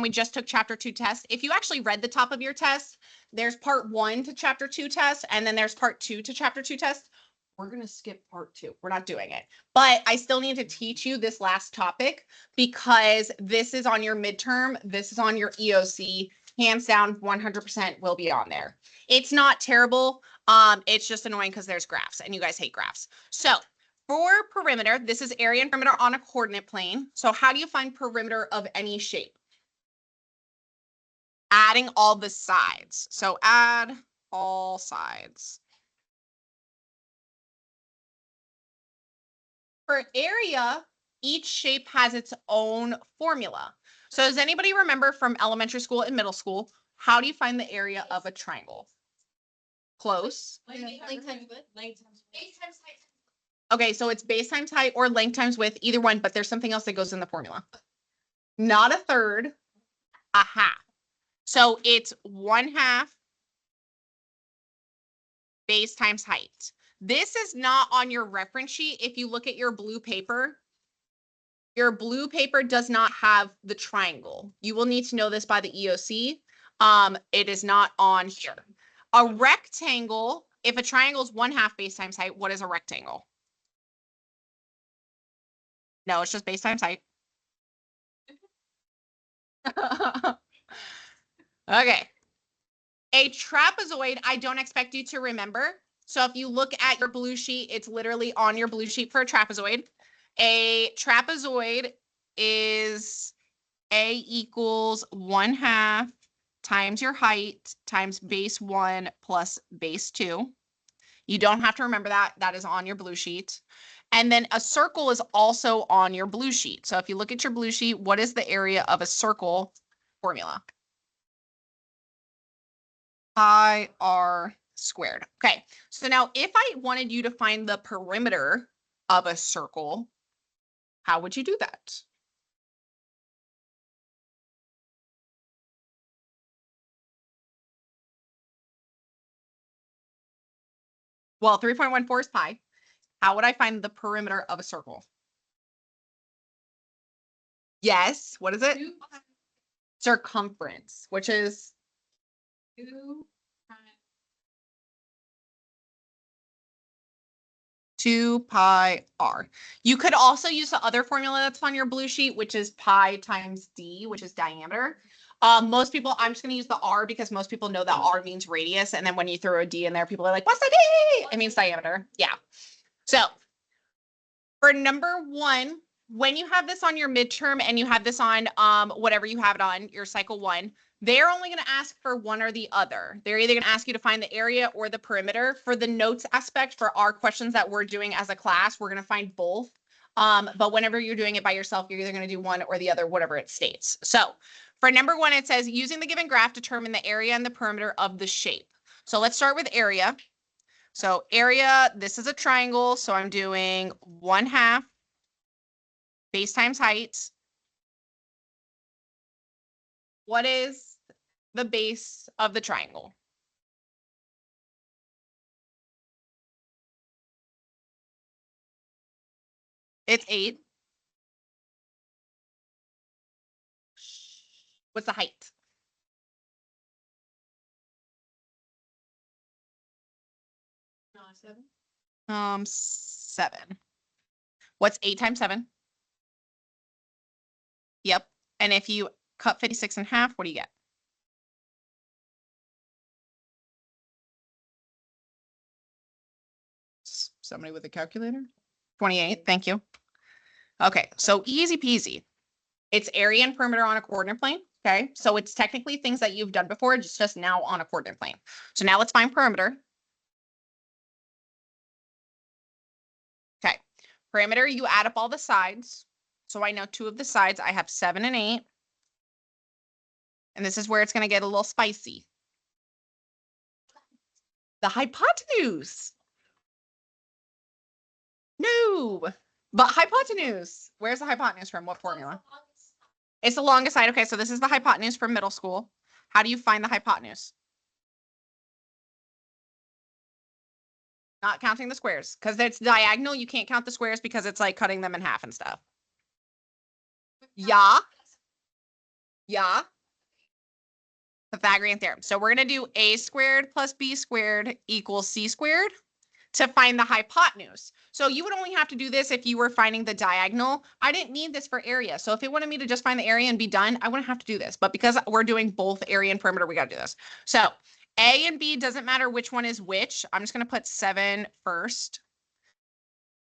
when we just took chapter 2 test. If you actually read the top of your test, there's part 1 to chapter 2 test, and then there's part 2 to chapter 2 test. We're going to skip part 2. We're not doing it. But I still need to teach you this last topic because this is on your midterm. This is on your EOC. Hands down, 100% will be on there. It's not terrible. It's just annoying because there's graphs, and you guys hate graphs. So for perimeter, this is area and perimeter on a coordinate plane. So how do you find perimeter of any shape? Adding all the sides. So add all sides. For area, each shape has its own formula. So does anybody remember from elementary school and middle school, how do you find the area of a triangle? Close. Length times width. Base times height. Okay, so it's base times height or length times width, either one, but there's something else that goes in the formula. Not a third, a half. So it's 1/2 base times height. This is not on your reference sheet. If you look at your blue paper does not have the triangle. You will need to know this by the EOC. It is not on here. A rectangle, if a triangle is 1/2 base times height, what is a rectangle? No, it's just base times height. Okay. A trapezoid, I don't expect you to remember. So if you look at your blue sheet, it's literally on your blue sheet for a trapezoid. A trapezoid is A equals 1/2 times your height times base 1 plus base 2. You don't have to remember that. That is on your blue sheet. And then a circle is also on your blue sheet. So if you look at your blue sheet, what is the area of a circle formula? Pi r squared. Okay, so now if I wanted you to find the perimeter of a circle, how would you do that? Well, 3.14 is pi. How would I find the perimeter of a circle? Yes, what is it? Circumference, which is 2 pi r. You could also use the other formula that's on your blue sheet, which is pi times d, which is diameter. Most people, I'm just going to use the r because most people know that r means radius. And then when you throw a d in there, people are like, what's the d? It means diameter. Yeah. So for number 1, when you have this on your midterm and you have this on whatever you have it on, your cycle 1, they're only going to ask for one or the other. They're either going to ask you to find the area or the perimeter. For the notes aspect, for our questions that we're doing as a class, we're going to find both. But whenever you're doing it by yourself, you're either going to do one or the other, whatever it states. So for number 1, it says using the given graph, determine the area and the perimeter of the shape. So let's start with area. So area, this is a triangle. So I'm doing 1/2 base times height. What is the base of the triangle? It's 8. What's the height? No, 7. 7. What's 8 times 7? Yep. And if you cut 56 in half, what do you get? Somebody with a calculator? 28. Thank you. Okay, so easy peasy. It's area and perimeter on a coordinate plane. Okay, so it's technically things that you've done before, just now on a coordinate plane. So now let's find perimeter. Okay, perimeter, you add up all the sides. So I know 2 of the sides, I have 7 and 8. And this is where it's going to get a little spicy. The hypotenuse. No, but hypotenuse. Where's the hypotenuse from? What formula? It's the longest side. Okay, so this is the hypotenuse from middle school. How do you find the hypotenuse? Not counting the squares, because it's diagonal. You can't count the squares because it's like cutting them in half and stuff. Yeah. Yeah. Pythagorean theorem. So we're going to do a squared plus b squared equals c squared to find the hypotenuse. So you would only have to do this if you were finding the diagonal. I didn't need this for area. So if it wanted me to just find the area and be done, I wouldn't have to do this. But because we're doing both area and perimeter, we got to do this. So A and B doesn't matter which one is which. I'm just going to put 7 first.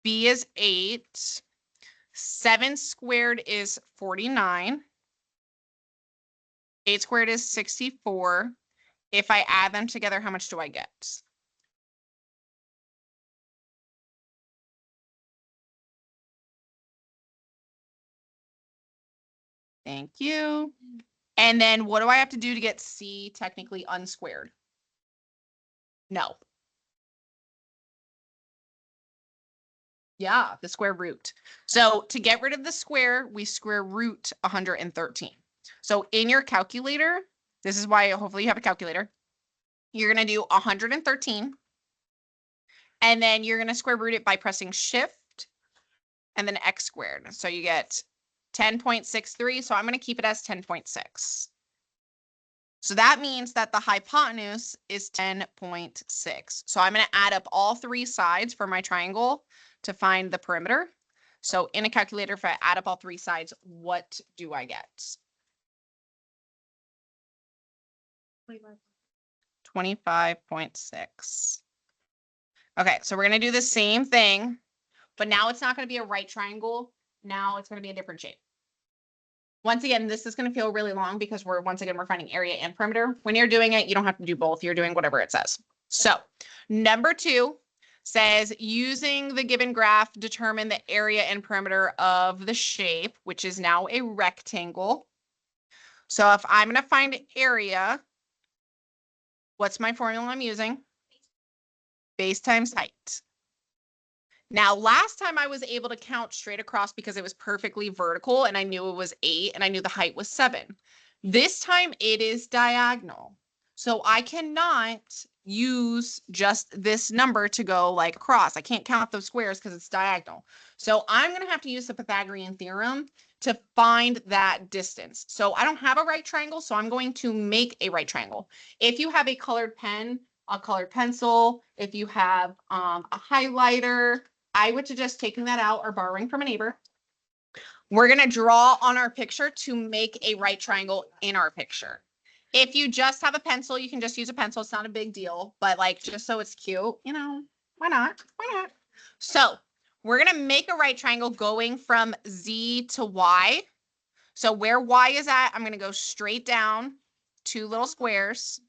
B is 8. 7 squared is 49. 8 squared is 64. If I add them together, how much do I get? Thank you. And then what do I have to do to get C technically unsquared? No. Yeah, the square root. So to get rid of the square, we square root 113. So in your calculator, this is why hopefully you have a calculator. You're going to do 113. And then you're going to square root it by pressing shift and then x squared. So you get 10.63. So I'm going to keep it as 10.6. So that means that the hypotenuse is 10.6. So I'm going to add up all 3 sides for my triangle to find the perimeter. So in a calculator, if I add up all 3 sides, what do I get? 25.6. Okay, so we're going to do the same thing, but now it's not going to be a right triangle. Now it's going to be a different shape. Once again, this is going to feel really long because we're finding area and perimeter. When you're doing it, you don't have to do both. You're doing whatever it says. So number 2 says using the given graph, determine the area and perimeter of the shape, which is now a rectangle. So if I'm going to find area, what's my formula I'm using? Base times height. Now, last time I was able to count straight across because it was perfectly vertical and I knew it was 8 and I knew the height was 7. This time it is diagonal. So I cannot use just this number to go like across. I can't count those squares because it's diagonal. So I'm going to have to use the Pythagorean theorem to find that distance. So I don't have a right triangle, so I'm going to make a right triangle. If you have a colored pen, a colored pencil, if you have a highlighter, I would suggest taking that out or borrowing from a neighbor. We're going to draw on our picture to make a right triangle in our picture. If you just have a pencil, you can just use a pencil. It's not a big deal, but like just so it's cute, you know, why not? Why not? So we're going to make a right triangle going from Z to Y. So where Y is at, I'm going to go straight down 2 little squares.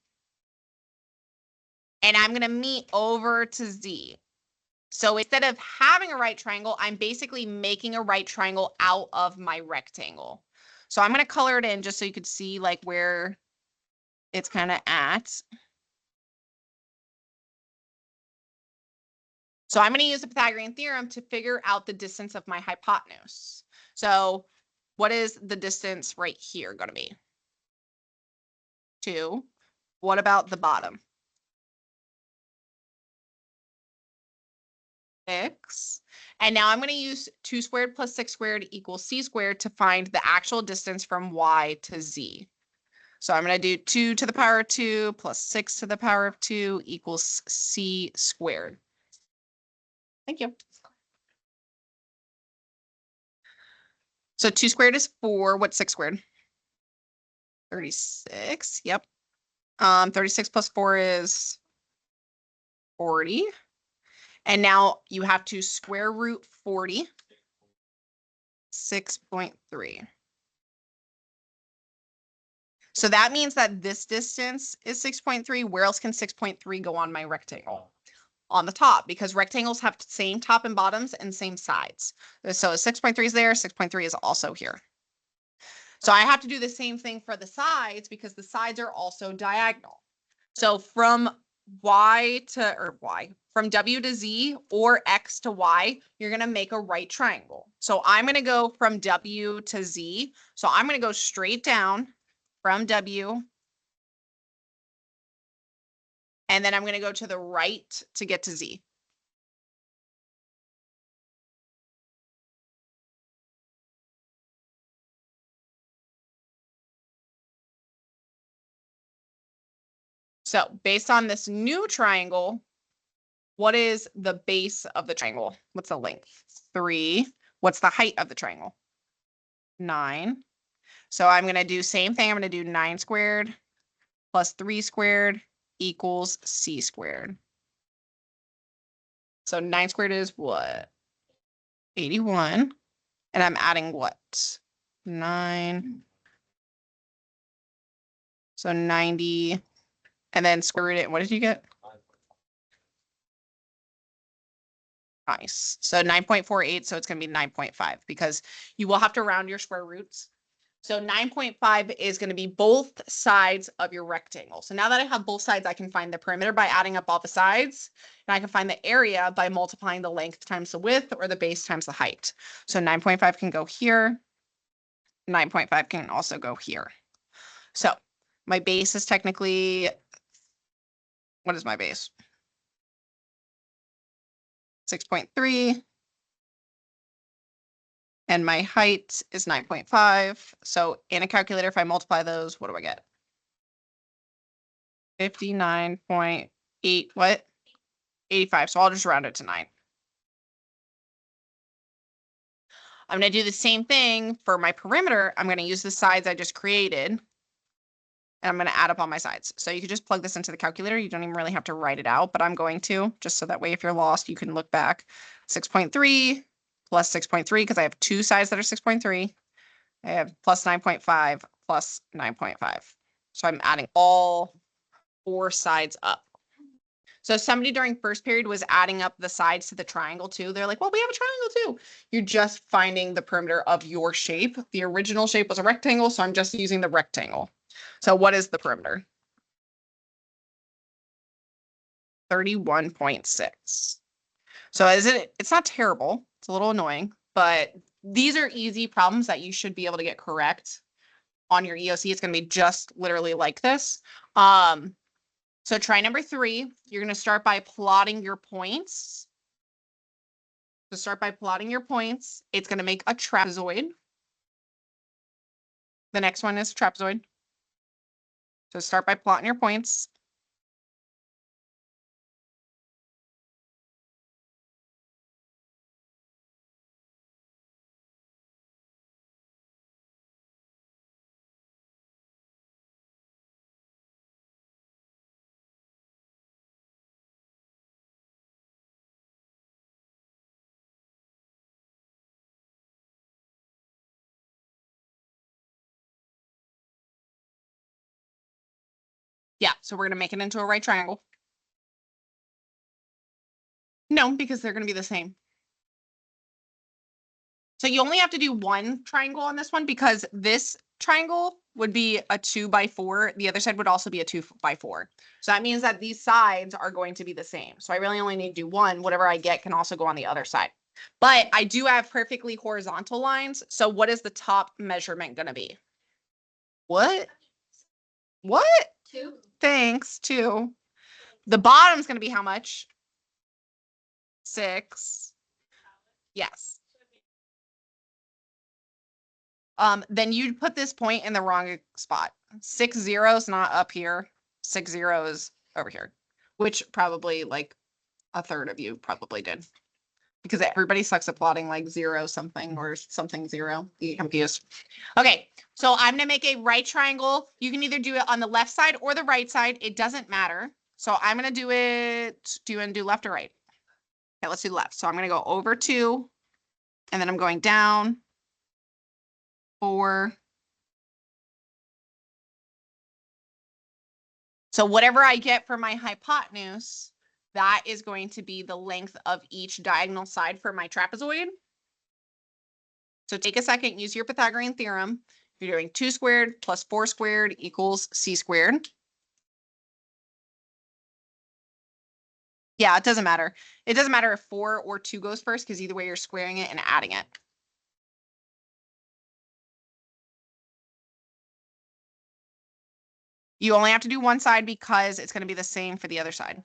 And I'm going to meet over to Z. So instead of having a right triangle, I'm basically making a right triangle out of my rectangle. So I'm going to color it in just so you could see like where it's kind of at. So I'm going to use the Pythagorean theorem to figure out the distance of my hypotenuse. So what is the distance right here going to be? 2. What about the bottom? 6. And now I'm going to use 2 squared plus 6 squared equals c squared to find the actual distance from y to z. So I'm going to do 2 to the power of 2 plus 6 to the power of 2 equals c squared. Thank you. So 2 squared is 4. What's 6 squared? 36. Yep. 36 plus 4 is 40. And now you have to square root 40. 6.3. So that means that this distance is 6.3. Where else can 6.3 go on my rectangle? On the top, because rectangles have the same top and bottoms and same sides. So 6.3 is there, 6.3 is also here. So I have to do the same thing for the sides because the sides are also diagonal. So from from W to Z or X to Y, you're going to make a right triangle. So I'm going to go from W to Z. So I'm going to go straight down from W. And then I'm going to go to the right to get to Z. So based on this new triangle, what is the base of the triangle? What's the length? 3. What's the height of the triangle? 9. So I'm going to do same thing. I'm going to do 9 squared plus 3 squared equals c squared. So 9 squared is what? 81. And I'm adding what? 9. So 90. And then square root it. What did you get? Nice. So 9.48. So it's going to be 9.5 because you will have to round your square roots. So 9.5 is going to be both sides of your rectangle. So now that I have both sides, I can find the perimeter by adding up all the sides. And I can find the area by multiplying the length times the width or the base times the height. So 9.5 can go here. 9.5 can also go here. So my base is technically, what is my base? 6.3. And my height is 9.5. So in a calculator, if I multiply those, what do I get? 59.8, what? 85. So I'll just round it to 9. I'm going to do the same thing for my perimeter. I'm going to use the sides I just created. And I'm going to add up all my sides. So you could just plug this into the calculator. You don't even really have to write it out, but I'm going to, just so that way if you're lost, you can look back. 6.3 plus 6.3, because I have two sides that are 6.3. I have plus 9.5 plus 9.5. So I'm adding all 4 sides up. So somebody during first period was adding up the sides to the triangle too. They're like, well, we have a triangle too. You're just finding the perimeter of your shape. The original shape was a rectangle, so I'm just using the rectangle. So what is the perimeter? 31.6. So it's not terrible. It's a little annoying, but these are easy problems that you should be able to get correct on your EOC. It's going to be just literally like this. So try number 3. You're going to start by plotting your points. So start by plotting your points. It's going to make a trapezoid. The next one is trapezoid. So start by plotting your points. Yeah, so we're going to make it into a right triangle. No, because they're going to be the same. So you only have to do one triangle on this one because this triangle would be a 2x4. The other side would also be a 2x4. So that means that these sides are going to be the same. So I really only need to do one. Whatever I get can also go on the other side. But I do have perfectly horizontal lines. So what is the top measurement going to be? What? What? 2. Thanks, 2. The bottom's going to be how much? 6. Yes. Then you'd put this point in the wrong spot. 6 zeros not up here. 6 zeros over here, which probably like a third of you probably did because everybody sucks at plotting like 0 something or something 0. You get confused. Okay, so I'm gonna make a right triangle. You can either do it on the left side or the right side. It doesn't matter. So I'm gonna do it. Do you want to do left or right? Okay, let's do left. So I'm gonna go over 2, and then I'm going down 4. So whatever I get for my hypotenuse, that is going to be the length of each diagonal side for my trapezoid. So take a second, use your Pythagorean theorem. You're doing 2 squared plus 4 squared equals c squared. Yeah, it doesn't matter. It doesn't matter if 4 or 2 goes first because either way you're squaring it and adding it. You only have to do one side because it's going to be the same for the other side.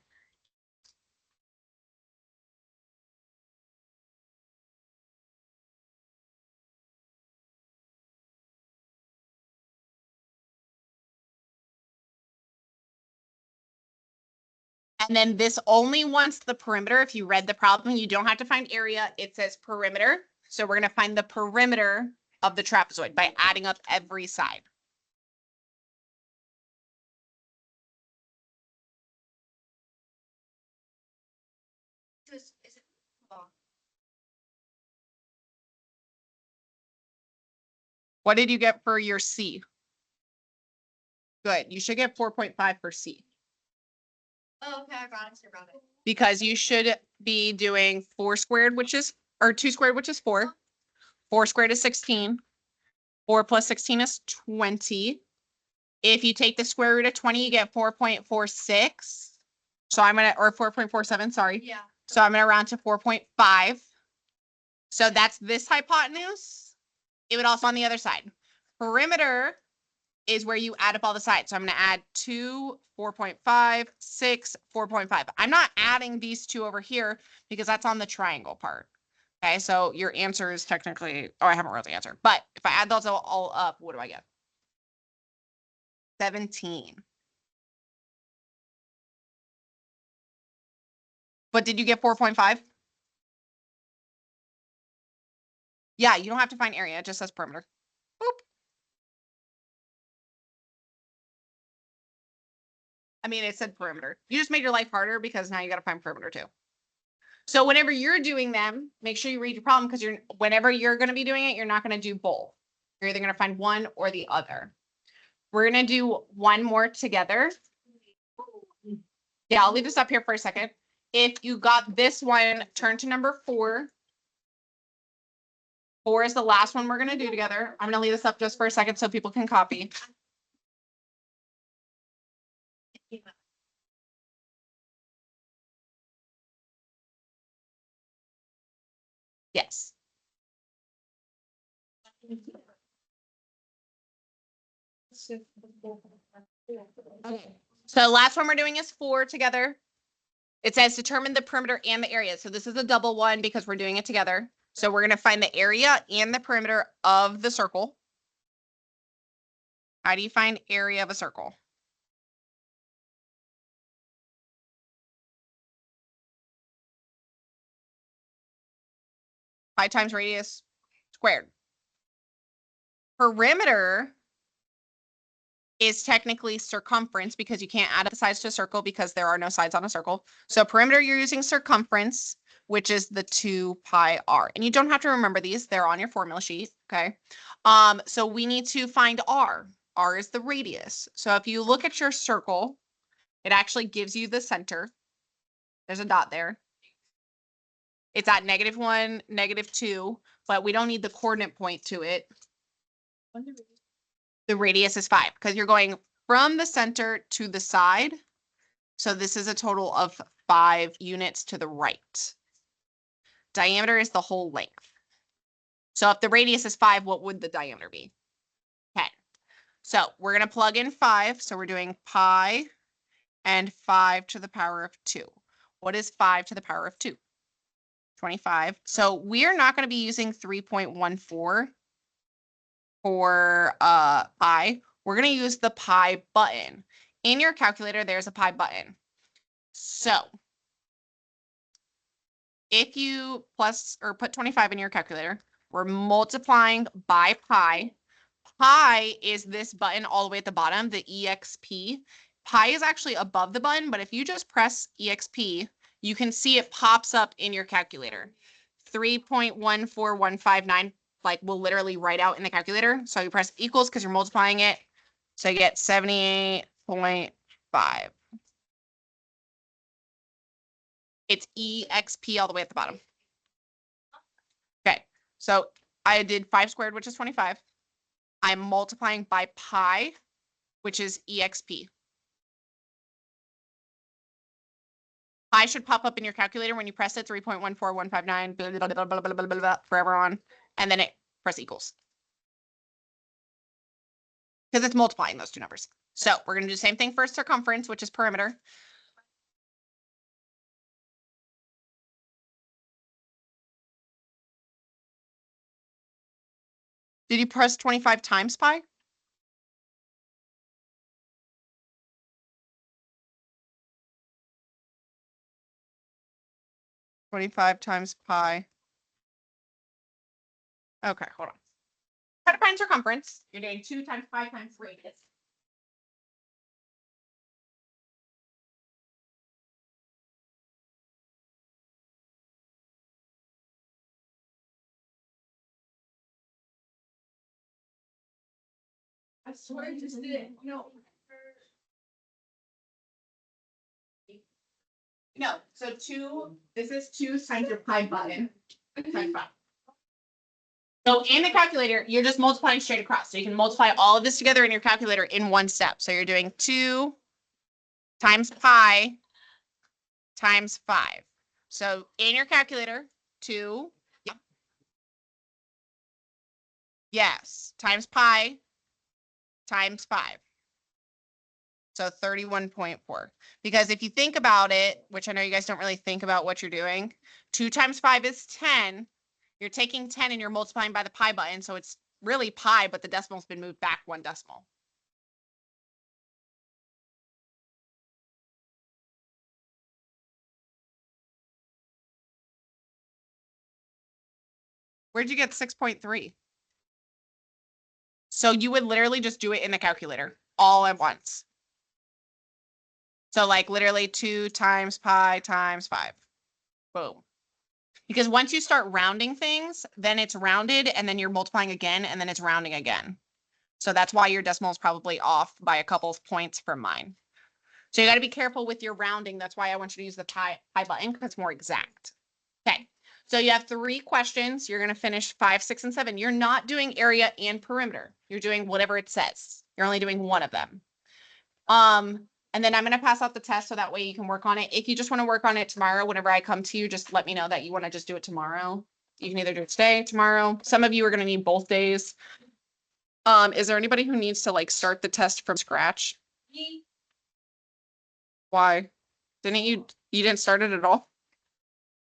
And then this only wants the perimeter. If you read the problem, you don't have to find area. It says perimeter. So we're going to find the perimeter of the trapezoid by adding up every side. Is it? Oh. What did you get for your C? Good. You should get 4.5 for C Oh, okay, I got it. because you should be doing 4 squared, which is, or 2 squared, which is 4. 4 squared is 16. 4 plus 16 is 20. If you take the square root of 20, you get 4.46. So I'm going to, or 4.47, sorry. Yeah. So I'm going to round to 4.5. So that's this hypotenuse. It would also on the other side. Perimeter is where you add up all the sides. So I'm going to add 2, 4.5, 6, 4.5. I'm not adding these two over here because that's on the triangle part. Okay, so your answer is technically, oh, I haven't wrote the answer. But if I add those all up, what do I get? 17. But did you get 4.5? Yeah, you don't have to find area. It just says perimeter. Boop. I mean, it said perimeter. You just made your life harder because now you got to find perimeter too. So whenever you're doing them, make sure you read your problem because whenever you're going to be doing it, you're not going to do both. You're either going to find one or the other. We're going to do one more together. Yeah, I'll leave this up here for a second. If you got this one, turn to number 4. 4 is the last one we're going to do together. I'm going to leave this up just for a second so people can copy. Yes. Okay. So last one we're doing is 4 together. It says determine the perimeter and the area. So this is a double one because we're doing it together. So we're going to find the area and the perimeter of the circle. How do you find area of a circle? Pi times radius squared. Perimeter is technically circumference because you can't add up the sides to a circle because there are no sides on a circle. So perimeter, you're using circumference, which is the 2 pi r. And you don't have to remember these. They're on your formula sheet. Okay. So we need to find r. R is the radius. So if you look at your circle, it actually gives you the center. There's a dot there. It's at -1, -2, but we don't need the coordinate point to it. The radius is 5 because you're going from the center to the side. So this is a total of 5 units to the right. Diameter is the whole length. So if the radius is 5, what would the diameter be? 10. So we're going to plug in 5. So we're doing pi and 5 to the power of 2. What is 5 to the power of 2? 25. So we're not going to be using 3.14 for pi. We're going to use the pi button. In your calculator, there's a pi button. So if you plus or put 25 in your calculator, we're multiplying by pi. Pi is this button all the way at the bottom, the EXP. Pi is actually above the button, but if you just press EXP, you can see it pops up in your calculator. 3.14159, like will literally write out in the calculator. So you press equals because you're multiplying it. So you get 78.5. It's EXP all the way at the bottom. Okay, so I did 5 squared, which is 25. I'm multiplying by pi, which is EXP. Pi should pop up in your calculator when you press it, 3.14159, forever on, and then it press equals. Because it's multiplying those two numbers. So we're going to do the same thing for circumference, which is perimeter. Did you press 25 times pi? 25 times pi. Okay, hold on. Try to find circumference. You're doing 2 times 5 times radius. I swear I just did it. No. No, so 2, this is 2 times your pi button. Times 5. So in the calculator, you're just multiplying straight across. So you can multiply all of this together in your calculator in one step. So you're doing 2 times pi times 5. So in your calculator, 2, yep. Yes, times pi times 5. So 31.4. Because if you think about it, which I know you guys don't really think about what you're doing, 2 times 5 is 10. You're taking 10 and you're multiplying by the pi button. So it's really pi, but the decimal's been moved back 1 decimal. Where'd you get 6.3? So you would literally just do it in the calculator all at once. So like literally 2 times pi times 5. Boom. Because once you start rounding things, then it's rounded and then you're multiplying again and then it's rounding again. So that's why your decimal is probably off by a couple of points from mine. So you got to be careful with your rounding. That's why I want you to use the pi button because it's more exact. Okay. So you have 3 questions. You're going to finish 5, 6, and 7. You're not doing area and perimeter. You're doing whatever it says. You're only doing one of them. And then I'm going to pass out the test so that way you can work on it. If you just want to work on it tomorrow, whenever I come to you, just let me know that you want to just do it tomorrow. You can either do it today, tomorrow. Some of you are going to need both days. Is there anybody who needs to like start the test from scratch? Me. Why? You didn't start it at all?